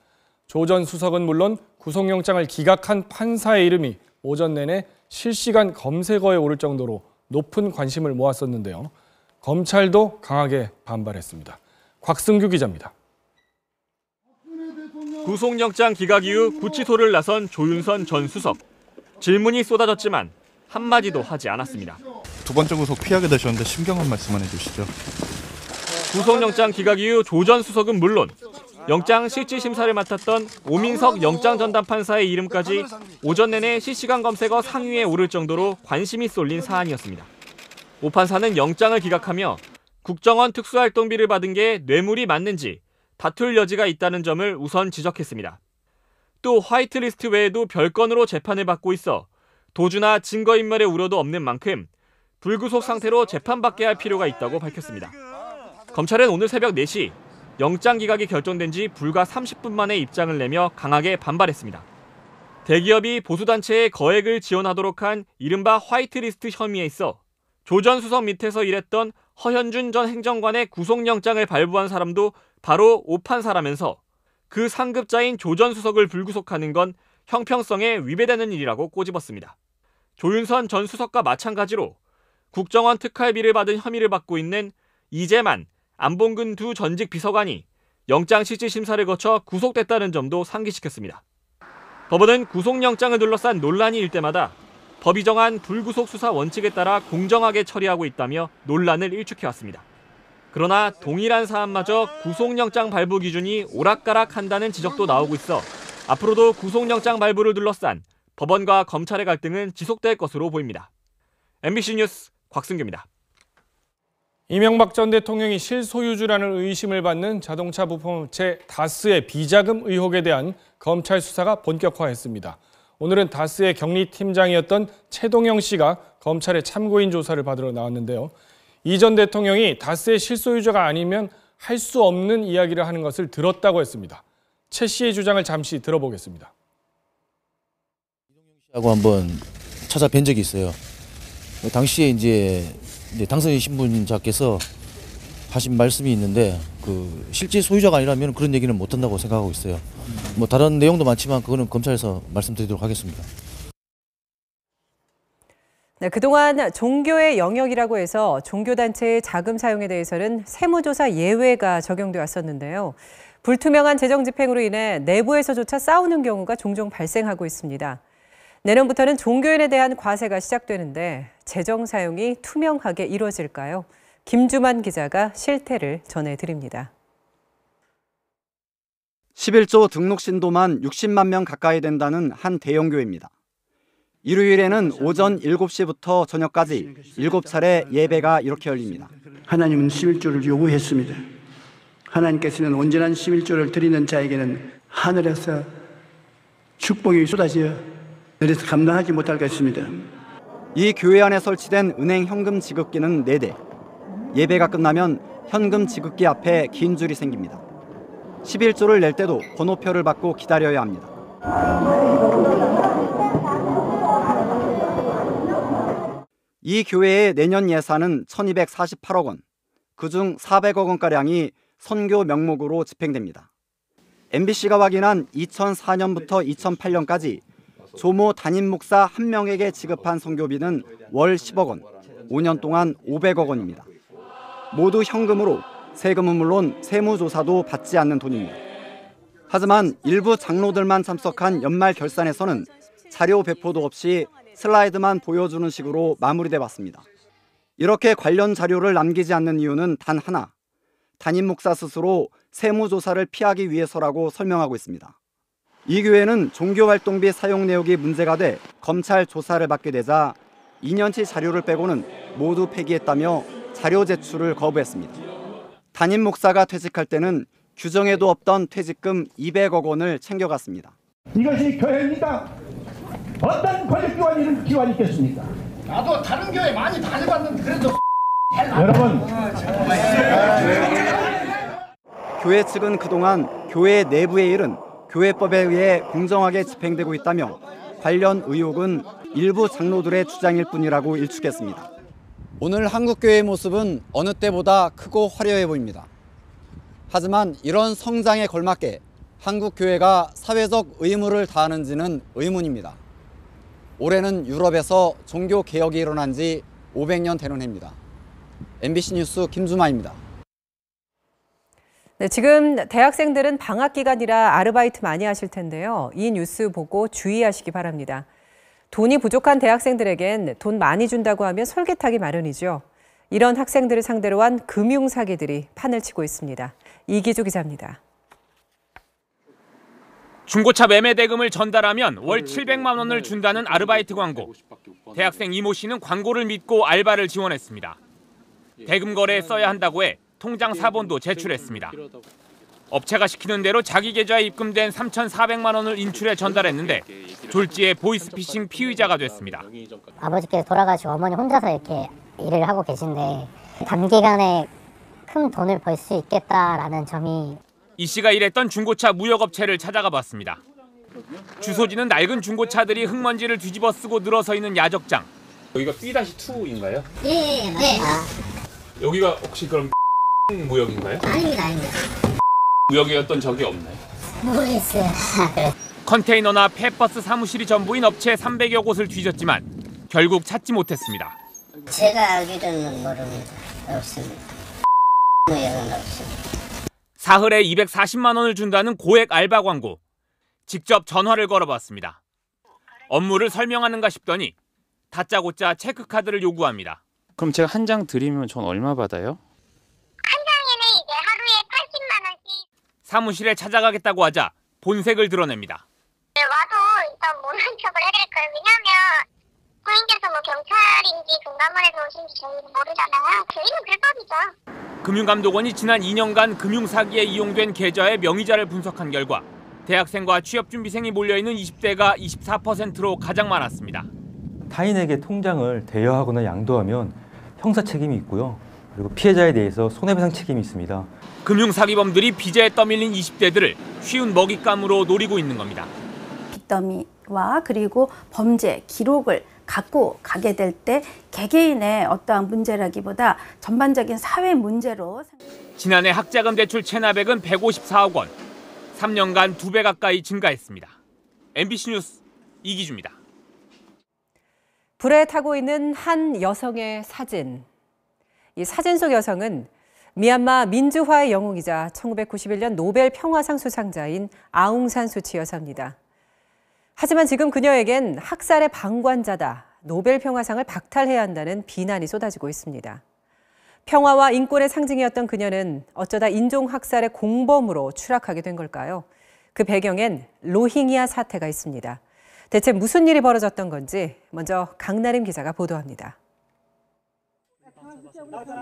조 전 수석은 물론 구속영장을 기각한 판사의 이름이 오전 내내 실시간 검색어에 오를 정도로 높은 관심을 모았었는데요. 검찰도 강하게 반발했습니다. 곽승규 기자입니다. 구속영장 기각 이후 구치소를 나선 조윤선 전 수석. 질문이 쏟아졌지만 한마디도 하지 않았습니다. 두 번째 구속 피하게 되셨는데 심경한 말씀만 해주시죠. 구속영장 기각 이후 조 전 수석은 물론 영장 실질심사를 맡았던 오민석 영장전담판사의 이름까지 오전 내내 실시간 검색어 상위에 오를 정도로 관심이 쏠린 사안이었습니다. 오 판사는 영장을 기각하며 국정원 특수활동비를 받은 게 뇌물이 맞는지 다툴 여지가 있다는 점을 우선 지적했습니다. 또 화이트리스트 외에도 별건으로 재판을 받고 있어 도주나 증거인멸의 우려도 없는 만큼 불구속 상태로 재판받게 할 필요가 있다고 밝혔습니다. 검찰은 오늘 새벽 4시 영장 기각이 결정된 지 불과 30분 만에 입장을 내며 강하게 반발했습니다. 대기업이 보수단체에 거액을 지원하도록 한 이른바 화이트리스트 혐의에 있어 조 전 수석 밑에서 일했던 허현준 전 행정관의 구속영장을 발부한 사람도 바로 오 판사라면서 그 상급자인 조 전 수석을 불구속하는 건 형평성에 위배되는 일이라고 꼬집었습니다. 조윤선 전 수석과 마찬가지로 국정원 특활비를 받은 혐의를 받고 있는 이재만, 안봉근 두 전직 비서관이 영장 실질심사를 거쳐 구속됐다는 점도 상기시켰습니다. 법원은 구속영장을 둘러싼 논란이 일 때마다 법이 정한 불구속 수사 원칙에 따라 공정하게 처리하고 있다며 논란을 일축해왔습니다. 그러나 동일한 사안마저 구속영장 발부 기준이 오락가락한다는 지적도 나오고 있어 앞으로도 구속영장 발부를 둘러싼 법원과 검찰의 갈등은 지속될 것으로 보입니다. MBC 뉴스 곽승규입니다. 이명박 전 대통령이 실소유주라는 의심을 받는 자동차 부품업체 다스의 비자금 의혹에 대한 검찰 수사가 본격화했습니다. 오늘은 다스의 경리팀장이었던 최동영 씨가 검찰의 참고인 조사를 받으러 나왔는데요. 이 전 대통령이 다스의 실소유주가 아니면 할 수 없는 이야기를 하는 것을 들었다고 했습니다. 최 씨의 주장을 잠시 들어보겠습니다. 하고 한번 찾아뵌 적이 있어요. 당시에 이제 당선인 신분자께서 하신 말씀이 있는데 그 실제 소유자가 아니라면 그런 얘기는 못 한다고 생각하고 있어요. 뭐 다른 내용도 많지만 그거는 검찰에서 말씀드리도록 하겠습니다. 네, 그동안 종교의 영역이라고 해서 종교단체의 자금 사용에 대해서는 세무조사 예외가 적용돼 왔었는데요. 불투명한 재정 집행으로 인해 내부에서조차 싸우는 경우가 종종 발생하고 있습니다. 내년부터는 종교인에 대한 과세가 시작되는데 재정 사용이 투명하게 이루어질까요? 김주만 기자가 실태를 전해드립니다. 11조 등록 신도만 60만 명 가까이 된다는 한 대형교회입니다. 일요일에는 오전 7시부터 저녁까지 7차례 예배가 이렇게 열립니다. 하나님은 11조를 요구했습니다. 하나님께서는 온전한 11조를 드리는 자에게는 하늘에서 축복이 쏟아져 내려서 감당하지 못할 것입니다. 이 교회 안에 설치된 은행 현금 지급기는 4대. 예배가 끝나면 현금 지급기 앞에 긴 줄이 생깁니다. 11조를 낼 때도 번호표를 받고 기다려야 합니다. 이 교회의 내년 예산은 1248억 원, 그중 400억 원가량이 선교 명목으로 집행됩니다. MBC가 확인한 2004년부터 2008년까지 조모 담임 목사 1명에게 지급한 선교비는 월 10억 원, 5년 동안 500억 원입니다. 모두 현금으로 세금은 물론 세무조사도 받지 않는 돈입니다. 하지만 일부 장로들만 참석한 연말 결산에서는 자료 배포도 없이 슬라이드만 보여주는 식으로 마무리돼 왔습니다. 이렇게 관련 자료를 남기지 않는 이유는 단 하나, 담임 목사 스스로 세무조사를 피하기 위해서라고 설명하고 있습니다. 이 교회는 종교활동비 사용 내역이 문제가 돼 검찰 조사를 받게 되자 2년치 자료를 빼고는 모두 폐기했다며 자료 제출을 거부했습니다. 담임 목사가 퇴직할 때는 규정에도 없던 퇴직금 200억 원을 챙겨갔습니다. 이것이 교회입니다. 어떤 권력기관이 이런 기관이 있겠습니까? 나도 다른 교회 많이 다녀봤는데 그래도 여러분, 교회 측은 그동안 교회 내부의 일은 교회법에 의해 공정하게 집행되고 있다며 관련 의혹은 일부 장로들의 주장일 뿐이라고 일축했습니다. 오늘 한국교회의 모습은 어느 때보다 크고 화려해 보입니다. 하지만 이런 성장에 걸맞게 한국교회가 사회적 의무를 다하는지는 의문입니다. 올해는 유럽에서 종교개혁이 일어난 지 500년 되는 해입니다. MBC 뉴스 김주마입니다. 네, 지금 대학생들은 방학 기간이라 아르바이트 많이 하실 텐데요. 이 뉴스 보고 주의하시기 바랍니다. 돈이 부족한 대학생들에겐 돈 많이 준다고 하면 솔깃하기 마련이죠. 이런 학생들을 상대로 한 금융 사기들이 판을 치고 있습니다. 이기주 기자입니다. 중고차 매매 대금을 전달하면 월 700만 원을 준다는 아르바이트 광고. 대학생 이모 씨는 광고를 믿고 알바를 지원했습니다. 대금 거래에 써야 한다고 해 통장 사본도 제출했습니다. 업체가 시키는 대로 자기 계좌에 입금된 3,400만 원을 인출해 전달했는데 졸지에 보이스피싱 피의자가 됐습니다. 아버지께서 돌아가시고 어머니 혼자서 이렇게 일을 하고 계신데 단기간에 큰 돈을 벌 수 있겠다라는 점이 이 씨가 일했던 중고차 무역업체를 찾아가 봤습니다. 주소지는 낡은 중고차들이 흙먼지를 뒤집어 쓰고 늘어서 있는 야적장. 여기가 B-2인가요? 네. 여기가 혹시 그럼 무역인가요? 아닙니다. 무역이었던 적이 없나요? 모르겠어요. 컨테이너나 폐버스 사무실이 전부인 업체 300여 곳을 뒤졌지만 결국 찾지 못했습니다. 제가 알기로는 모릅니다. 없습니다. 무역은 없습니다. 사흘에 240만 원을 준다는 고액 알바 광고. 직접 전화를 걸어봤습니다. 업무를 설명하는가 싶더니 다짜고짜 체크카드를 요구합니다. 그럼 제가 한 장 드리면 전 얼마 받아요? 한 장에는 이제 하루에 80만 원씩. 사무실에 찾아가겠다고 하자 본색을 드러냅니다. 와도 일단 모른 척을 해드릴 거예요. 왜냐면 고객께서 뭐 경찰인지 금감원에서 오신지 저희는 모르잖아요. 저희는 불법이죠. 금융감독원이 지난 2년간 금융사기에 이용된 계좌의 명의자를 분석한 결과 대학생과 취업준비생이 몰려있는 20대가 24%로 가장 많았습니다. 타인에게 통장을 대여하거나 양도하면 형사 책임이 있고요. 그리고 피해자에 대해서 손해배상 책임이 있습니다. 금융사기범들이 빚에 떠밀린 20대들을 쉬운 먹잇감으로 노리고 있는 겁니다. 빚더미와 그리고 범죄 기록을 갖고 가게 될 때 개개인의 어떠한 문제라기보다 전반적인 사회 문제로. 지난해 학자금 대출 체납액은 154억 원, 3년간 2배 가까이 증가했습니다. MBC 뉴스 이기주입니다. 불에 타고 있는 한 여성의 사진. 이 사진 속 여성은 미얀마 민주화의 영웅이자 1991년 노벨 평화상 수상자인 아웅산 수치 여사입니다. 하지만 지금 그녀에겐 학살의 방관자다, 노벨 평화상을 박탈해야 한다는 비난이 쏟아지고 있습니다. 평화와 인권의 상징이었던 그녀는 어쩌다 인종학살의 공범으로 추락하게 된 걸까요? 그 배경엔 로힝야 사태가 있습니다. 대체 무슨 일이 벌어졌던 건지 먼저 강나림 기자가 보도합니다.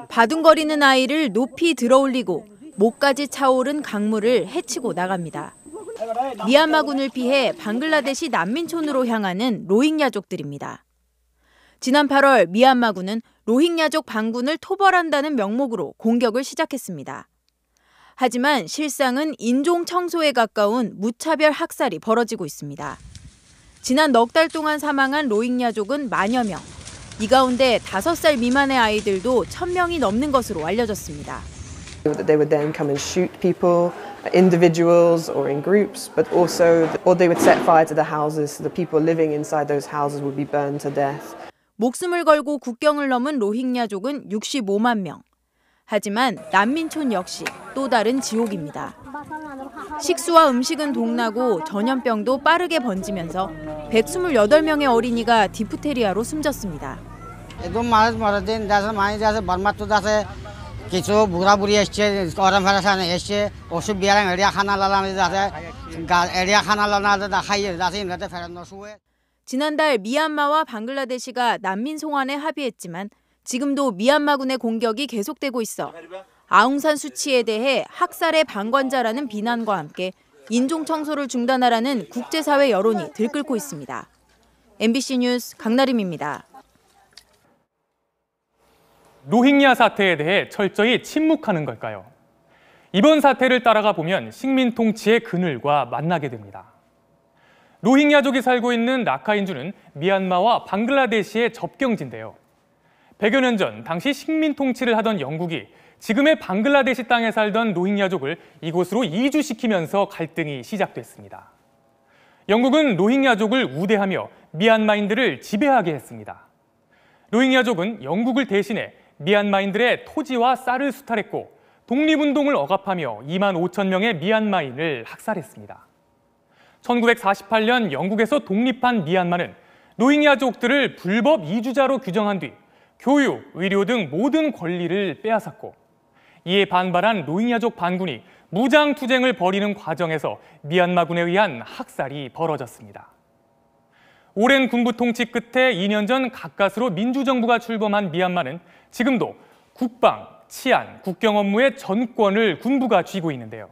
바둥거리는 아이를 높이 들어올리고 목까지 차오른 강물을 헤치고 나갑니다. 미얀마군을 피해 방글라데시 난민촌으로 향하는 로힝야족들입니다. 지난 8월 미얀마군은 로힝야족 반군을 토벌한다는 명목으로 공격을 시작했습니다. 하지만 실상은 인종 청소에 가까운 무차별 학살이 벌어지고 있습니다. 지난 넉 달 동안 사망한 로힝야족은 만여 명. 이 가운데 5살 미만의 아이들도 1,000명이 넘는 것으로 알려졌습니다. They would then come and shoot people, individuals or in groups, but also, or they would set fire to the houses, so the people living inside those houses would be burned to death. 목숨을 걸고 국경을 넘은 로힝야족은 65만 명. 하지만 난민촌 역시 또 다른 지옥입니다. 식수와 음식은 동나고 전염병도 빠르게 번지면서 128명의 어린이가 디프테리아로 숨졌습니다. কিছু বুড়া বুড়ি এসছে গরম ফেরাসানে এসছে ওষুধ বিয়ারাং এরিয়া খানা লালাম যাতে এরিয়া খানা লানা খাইয়ে যাতে ইনতে ফেরানো শুয়ে 지난달 미얀마와 방글라데시가 난민 송환에 합의했지만 지금도 미얀마군의 공격이 계속되고 있어 아웅산 수치에 대해 학살의 방관자라는 비난과 함께 인종 청소를 중단하라는 국제사회 여론이 들끓고 있습니다. MBC 뉴스 강나림입니다. 로힝야 사태에 대해 철저히 침묵하는 걸까요? 이번 사태를 따라가 보면 식민 통치의 그늘과 만나게 됩니다. 로힝야족이 살고 있는 라카인주는 미얀마와 방글라데시의 접경지인데요. 100여 년 전 당시 식민 통치를 하던 영국이 지금의 방글라데시 땅에 살던 로힝야족을 이곳으로 이주시키면서 갈등이 시작됐습니다. 영국은 로힝야족을 우대하며 미얀마인들을 지배하게 했습니다. 로힝야족은 영국을 대신해 미얀마인들의 토지와 쌀을 수탈했고 독립운동을 억압하며 2만 5천 명의 미얀마인을 학살했습니다. 1948년 영국에서 독립한 미얀마는 로힝야족들을 불법 이주자로 규정한 뒤 교육, 의료 등 모든 권리를 빼앗았고 이에 반발한 로힝야족 반군이 무장투쟁을 벌이는 과정에서 미얀마군에 의한 학살이 벌어졌습니다. 오랜 군부 통치 끝에 2년 전 가까스로 민주정부가 출범한 미얀마는 지금도 국방, 치안, 국경 업무의 전권을 군부가 쥐고 있는데요.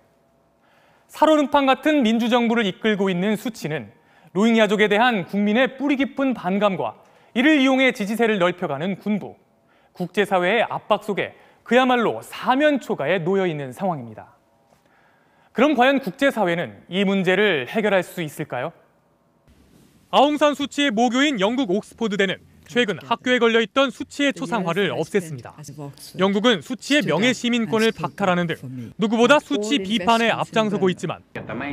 살얼음판 같은 민주정부를 이끌고 있는 수치는 로힝야족에 대한 국민의 뿌리 깊은 반감과 이를 이용해 지지세를 넓혀가는 군부, 국제사회의 압박 속에 그야말로 사면초가에 놓여 있는 상황입니다. 그럼 과연 국제사회는 이 문제를 해결할 수 있을까요? 아웅산 수치의 모교인 영국 옥스포드대는 최근 학교에 걸려있던 수치의 초상화를 없앴습니다. 영국은 수치의 명예시민권을 박탈하는 등 누구보다 수치 비판에 앞장서고 있지만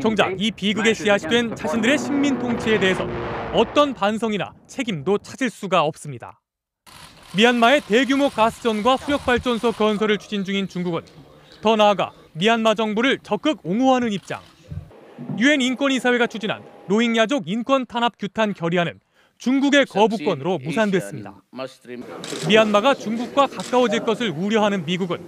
정작 이 비극의 씨앗이 된 자신들의 식민 통치에 대해서 어떤 반성이나 책임도 찾을 수가 없습니다. 미얀마의 대규모 가스전과 수력발전소 건설을 추진 중인 중국은 더 나아가 미얀마 정부를 적극 옹호하는 입장. 유엔 인권이사회가 추진한 로힝야족 인권 탄압 규탄 결의안은 중국의 거부권으로 무산됐습니다. 미얀마가 중국과 가까워질 것을 우려하는 미국은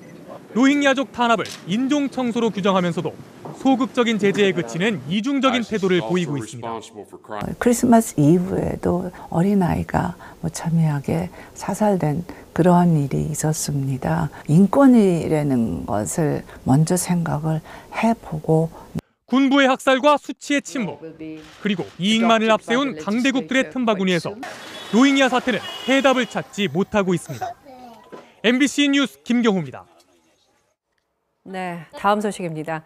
로힝야족 탄압을 인종 청소로 규정하면서도 소극적인 제재에 그치는 이중적인 태도를 보이고 있습니다. 크리스마스 이브에도 어린아이가 참여하게 사살된 그러한 일이 있었습니다. 인권이라는 것을 먼저 생각을 해보고 군부의 학살과 수치의 침묵, 그리고 이익만을 앞세운 강대국들의 틈바구니에서 로힝야 사태는 해답을 찾지 못하고 있습니다. MBC 뉴스 김경호입니다. 네, 다음 소식입니다.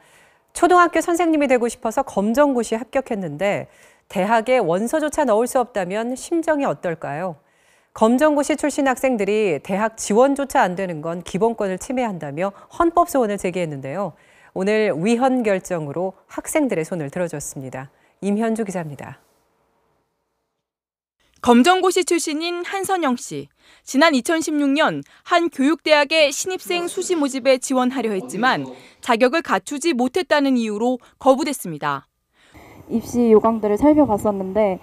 초등학교 선생님이 되고 싶어서 검정고시에 합격했는데 대학에 원서조차 넣을 수 없다면 심정이 어떨까요? 검정고시 출신 학생들이 대학 지원조차 안 되는 건 기본권을 침해한다며 헌법 소원을 제기했는데요. 오늘 위헌 결정으로 학생들의 손을 들어줬습니다. 임현주 기자입니다. 검정고시 출신인 한선영 씨. 지난 2016년 한 교육대학의 신입생 수시 모집에 지원하려 했지만 자격을 갖추지 못했다는 이유로 거부됐습니다. 입시 요강들을 살펴봤었는데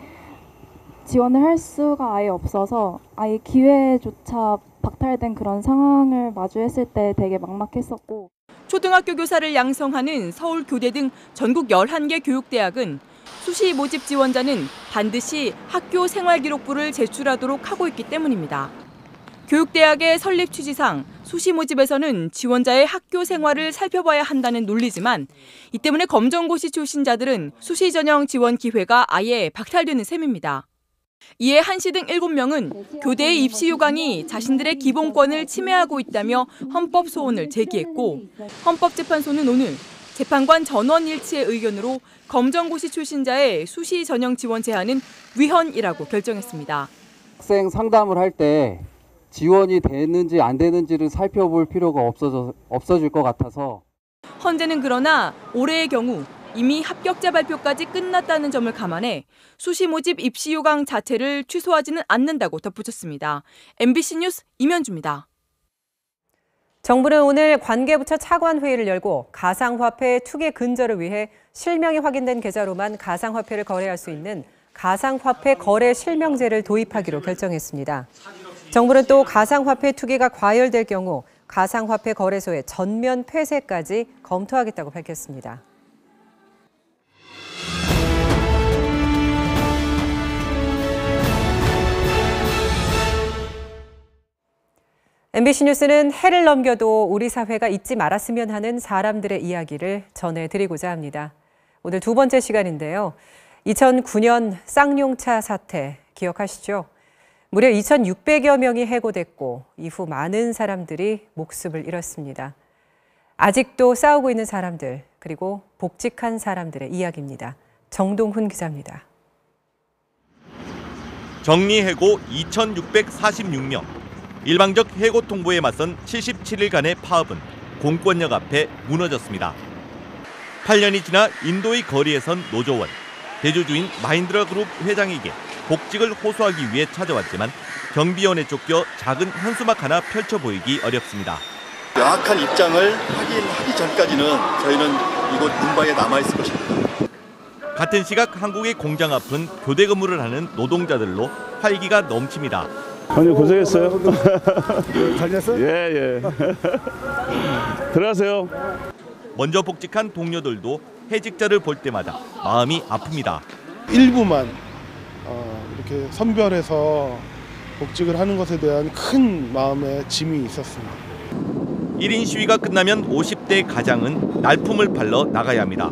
지원을 할 수가 아예 없어서 아예 기회조차 박탈된 그런 상황을 마주했을 때 되게 막막했었고 초등학교 교사를 양성하는 서울 교대 등 전국 11개 교육대학은 수시 모집 지원자는 반드시 학교 생활기록부를 제출하도록 하고 있기 때문입니다. 교육대학의 설립 취지상 수시 모집에서는 지원자의 학교 생활을 살펴봐야 한다는 논리지만 이 때문에 검정고시 출신자들은 수시 전형 지원 기회가 아예 박탈되는 셈입니다. 이에 한씨 등 7명은 교대의 입시 요강이 자신들의 기본권을 침해하고 있다며 헌법 소원을 제기했고 헌법재판소는 오늘 재판관 전원 일치의 의견으로 검정고시 출신자의 수시 전형 지원 제한은 위헌이라고 결정했습니다. 학생 상담을 할 때 지원이 되는지 안 되는지를 살펴볼 필요가 없어질 것 같아서 헌재는 그러나 올해의 경우 이미 합격자 발표까지 끝났다는 점을 감안해 수시 모집 입시 요강 자체를 취소하지는 않는다고 덧붙였습니다. MBC 뉴스 임현주입니다. 정부는 오늘 관계부처 차관회의를 열고 가상화폐 투기 근절을 위해 실명이 확인된 계좌로만 가상화폐를 거래할 수 있는 가상화폐 거래 실명제를 도입하기로 결정했습니다. 정부는 또 가상화폐 투기가 과열될 경우 가상화폐 거래소의 전면 폐쇄까지 검토하겠다고 밝혔습니다. MBC 뉴스는 해를 넘겨도 우리 사회가 잊지 말았으면 하는 사람들의 이야기를 전해드리고자 합니다. 오늘 두 번째 시간인데요. 2009년 쌍용차 사태 기억하시죠? 무려 2,600여 명이 해고됐고 이후 많은 사람들이 목숨을 잃었습니다. 아직도 싸우고 있는 사람들, 그리고 복직한 사람들의 이야기입니다. 정동훈 기자입니다. 정리해고 2,646명. 일방적 해고 통보에 맞선 77일간의 파업은 공권력 앞에 무너졌습니다. 8년이 지나 인도의 거리에 선 노조원, 대주주인 마힌드라 그룹 회장에게 복직을 호소하기 위해 찾아왔지만 경비원에 쫓겨 작은 현수막 하나 펼쳐 보이기 어렵습니다. 명확한 입장을 확인하기 전까지는 저희는 이곳 문방에 남아있을 것입니다. 같은 시각 한국의 공장 앞은 교대 근무를 하는 노동자들로 활기가 넘칩니다. 아니 고생했어요. 잘 잤어? 예. 들어가세요. 먼저 복직한 동료들도 해직자를 볼 때마다 마음이 아픕니다. 일부만 이렇게 선별해서 복직을 하는 것에 대한 큰 마음의 짐이 있었습니다. 1인 시위가 끝나면 50대 가장은 날품을 팔러 나가야 합니다.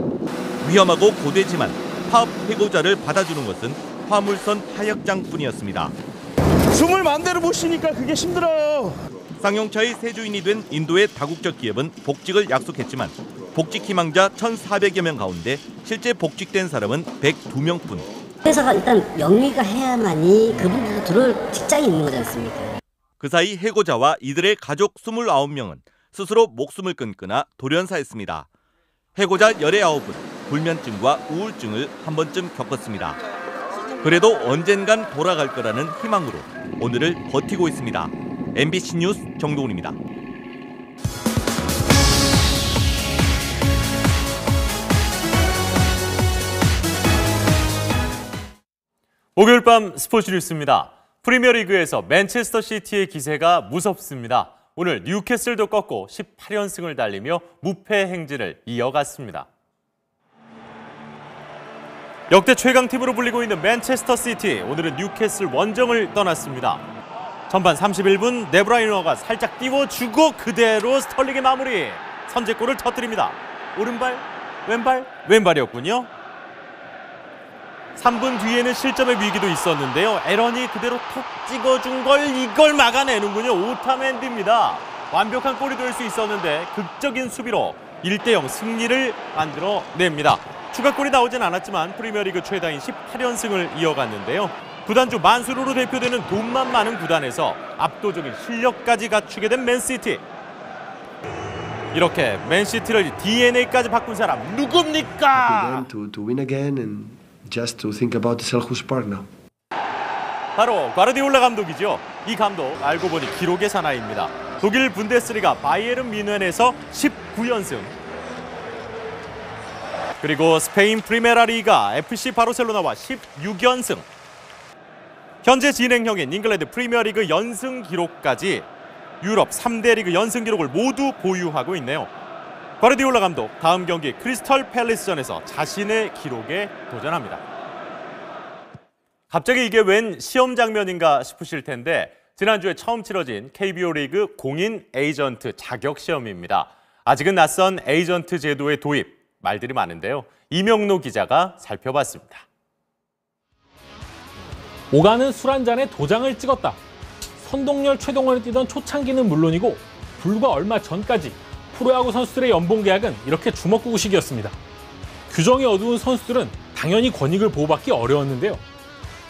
위험하고 고되지만 파업 해고자를 받아주는 것은 화물선 하역장뿐이었습니다. 숨을 마음대로 못 쉬니까 그게 힘들어요. 쌍용차의 세주인이 된 인도의 다국적 기업은 복직을 약속했지만 복직 희망자 1,400여 명 가운데 실제 복직된 사람은 102명뿐. 회사가 일단 영리가 해야만이 그분들도 들어올 직장이 있는 거지 않습니까? 그 사이 해고자와 이들의 가족 29명은 스스로 목숨을 끊거나 돌연사했습니다. 해고자 19은 불면증과 우울증을 한 번쯤 겪었습니다. 그래도 언젠간 돌아갈 거라는 희망으로 오늘을 버티고 있습니다. MBC 뉴스 정동훈입니다. 목요일 밤 스포츠 뉴스입니다. 프리미어리그에서 맨체스터 시티의 기세가 무섭습니다. 오늘 뉴캐슬도 꺾고 18연승을 달리며 무패 행진을 이어갔습니다. 역대 최강팀으로 불리고 있는 맨체스터 시티, 오늘은 뉴캐슬 원정을 떠났습니다. 전반 31분 네브라이너가 살짝 띄워주고 그대로 스털링의 마무리. 선제골을 터뜨립니다. 오른발, 왼발이었군요. 3분 뒤에는 실점의 위기도 있었는데요. 에런이 그대로 톡 찍어준 이걸 막아내는군요. 오타멘디입니다. 완벽한 골이 될 수 있었는데 극적인 수비로 1대0 승리를 만들어냅니다. 추가골이 나오진 않았지만 프리미어리그 최다인 18연승을 이어갔는데요. 구단주 만수르로 대표되는 돈만 많은 구단에서 압도적인 실력까지 갖추게 된 맨시티. 이렇게 맨시티를 DNA까지 바꾼 사람 누굽니까? To win again and just to think about the Selhurst Park now. 바로 과르디올라 감독이죠. 이 감독 알고 보니 기록의 사나이입니다. 독일 분데스리가 바이에른 뮌헨에서 19연승. 그리고 스페인 프리메라 리가 FC 바르셀로나와 16연승. 현재 진행형인 잉글랜드 프리미어리그 연승 기록까지 유럽 3대 리그 연승 기록을 모두 보유하고 있네요. 과르디올라 감독 다음 경기 크리스털 팰리스전에서 자신의 기록에 도전합니다. 갑자기 이게 웬 시험 장면인가 싶으실 텐데 지난주에 처음 치러진 KBO 리그 공인 에이전트 자격 시험입니다. 아직은 낯선 에이전트 제도의 도입, 말들이 많은데요. 이명로 기자가 살펴봤습니다. 오가는 술 한 잔에 도장을 찍었다. 선동열 최동원이 뛰던 초창기는 물론이고 불과 얼마 전까지 프로야구 선수들의 연봉 계약은 이렇게 주먹구구식이었습니다. 규정이 어두운 선수들은 당연히 권익을 보호받기 어려웠는데요.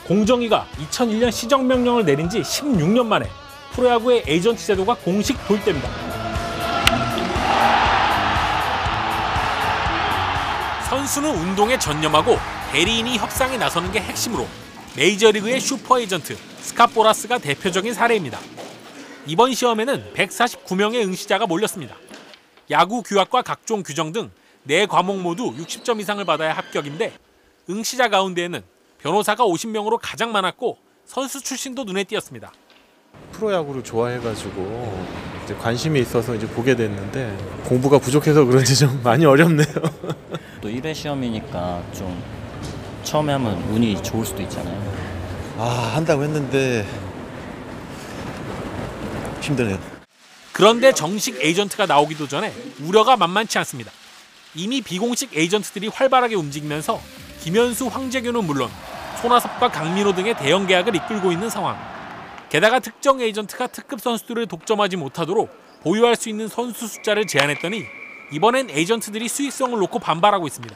공정위가 2001년 시정명령을 내린 지 16년 만에 프로야구의 에이전트 제도가 공식 도입됩니다. 선수는 운동에 전념하고 대리인이 협상에 나서는 게 핵심으로 메이저리그의 슈퍼 에이전트 스캇 보라스가 대표적인 사례입니다. 이번 시험에는 149명의 응시자가 몰렸습니다. 야구 규약과 각종 규정 등 4과목 모두 60점 이상을 받아야 합격인데 응시자 가운데에는 변호사가 50명으로 가장 많았고 선수 출신도 눈에 띄었습니다. 프로야구를 좋아해가지고 이제 관심이 있어서 이제 보게 됐는데 공부가 부족해서 그런지 좀 많이 어렵네요. 또 1회 시험이니까 좀 처음에 하면 운이 좋을 수도 있잖아요. 한다고 했는데 힘드네요. 그런데 정식 에이전트가 나오기도 전에 우려가 만만치 않습니다. 이미 비공식 에이전트들이 활발하게 움직이면서 김현수, 황재균은 물론 손아섭과 강민호 등의 대형 계약을 이끌고 있는 상황. 게다가 특정 에이전트가 특급 선수들을 독점하지 못하도록 보유할 수 있는 선수 숫자를 제한했더니 이번엔 에이전트들이 수익성을 놓고 반발하고 있습니다.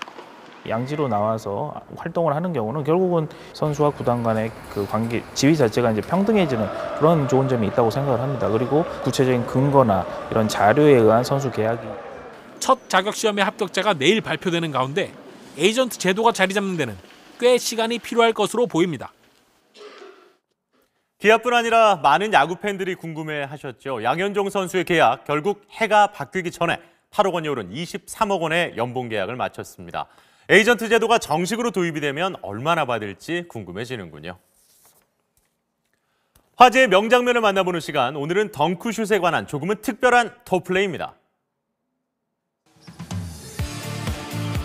양지로 나와서 활동을 하는 경우는 결국은 선수와 구단 간의 그 관계, 지위 자체가 이제 평등해지는 그런 좋은 점이 있다고 생각을 합니다. 그리고 구체적인 근거나 이런 자료에 의한 선수 계약이 첫 자격시험의 합격자가 내일 발표되는 가운데 에이전트 제도가 자리 잡는 데는 꽤 시간이 필요할 것으로 보입니다. 기아뿐 아니라 많은 야구 팬들이 궁금해하셨죠. 양현종 선수의 계약 결국 해가 바뀌기 전에 8억 원이 오른 23억 원의 연봉 계약을 마쳤습니다. 에이전트 제도가 정식으로 도입이 되면 얼마나 받을지 궁금해지는군요. 화제의 명장면을 만나보는 시간, 오늘은 덩크슛에 관한 조금은 특별한 톱플레이입니다.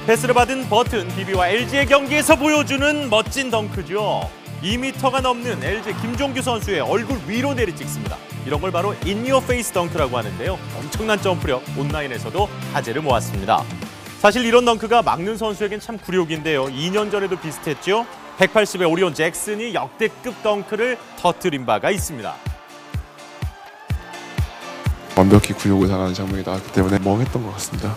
패스를 받은 버튼, BB와 LG의 경기에서 보여주는 멋진 덩크죠. 2m가 넘는 LG 김종규 선수의 얼굴 위로 내리찍습니다. 이런 걸 바로 인유어페이스 덩크라고 하는데요. 엄청난 점프력, 온라인에서도 화제를 모았습니다. 사실 이런 덩크가 막는 선수에겐 참 굴욕인데요. 2년 전에도 비슷했죠. 180의 오리온 잭슨이 역대급 덩크를 터뜨린 바가 있습니다. 완벽히 굴욕을 당하는 장면이 나왔기 때문에 멍했던 것 같습니다.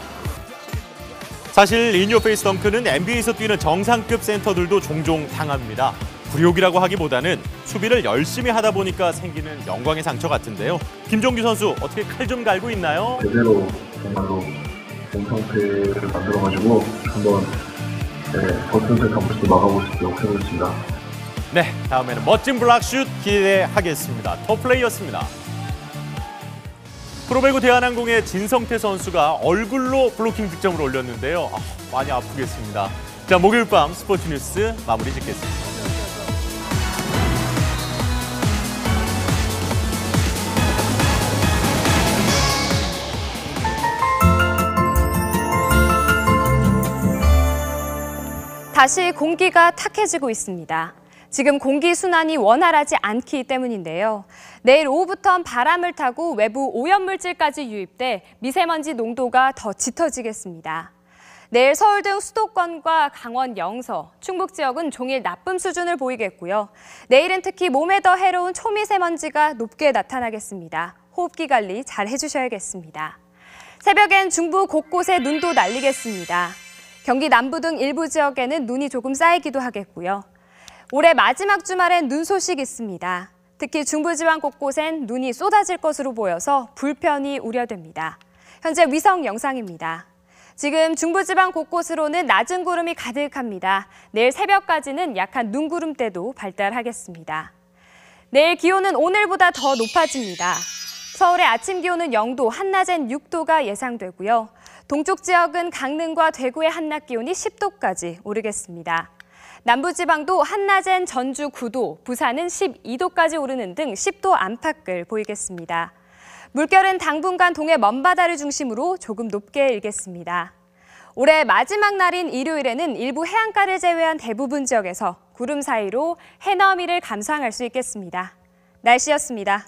사실 인유어페이스 덩크는 NBA에서 뛰는 정상급 센터들도 종종 당합니다. 굴욕이라고 하기보다는 수비를 열심히 하다 보니까 생기는 영광의 상처 같은데요. 김종규 선수 어떻게 칼 좀 갈고 있나요? 제대로 정말로 몸상태를 만들어가지고 한번 버튼을 한번씩 막아볼 수 있도록 해보겠습니다. 네, 다음에는 멋진 블락슛 기대하겠습니다. 톱플레이였습니다. 프로배구 대한항공의 진성태 선수가 얼굴로 블로킹 득점을 올렸는데요. 많이 아프겠습니다. 자, 목요일 밤 스포츠 뉴스 마무리 짓겠습니다. 다시 공기가 탁해지고 있습니다. 지금 공기 순환이 원활하지 않기 때문인데요. 내일 오후부턴 바람을 타고 외부 오염물질까지 유입돼 미세먼지 농도가 더 짙어지겠습니다. 내일 서울 등 수도권과 강원 영서, 충북 지역은 종일 나쁨 수준을 보이겠고요. 내일은 특히 몸에 더 해로운 초미세먼지가 높게 나타나겠습니다. 호흡기 관리 잘 해주셔야겠습니다. 새벽엔 중부 곳곳에 눈도 날리겠습니다. 경기 남부 등 일부 지역에는 눈이 조금 쌓이기도 하겠고요. 올해 마지막 주말엔 눈 소식 있습니다. 특히 중부지방 곳곳엔 눈이 쏟아질 것으로 보여서 불편이 우려됩니다. 현재 위성 영상입니다. 지금 중부지방 곳곳으로는 낮은 구름이 가득합니다. 내일 새벽까지는 약한 눈구름대도 발달하겠습니다. 내일 기온은 오늘보다 더 높아집니다. 서울의 아침 기온은 0도, 한낮엔 6도가 예상되고요. 동쪽 지역은 강릉과 대구의 한낮 기온이 10도까지 오르겠습니다. 남부지방도 한낮엔 전주 9도, 부산은 12도까지 오르는 등 10도 안팎을 보이겠습니다. 물결은 당분간 동해 먼바다를 중심으로 조금 높게 일겠습니다. 올해 마지막 날인 일요일에는 일부 해안가를 제외한 대부분 지역에서 구름 사이로 해넘이를 감상할 수 있겠습니다. 날씨였습니다.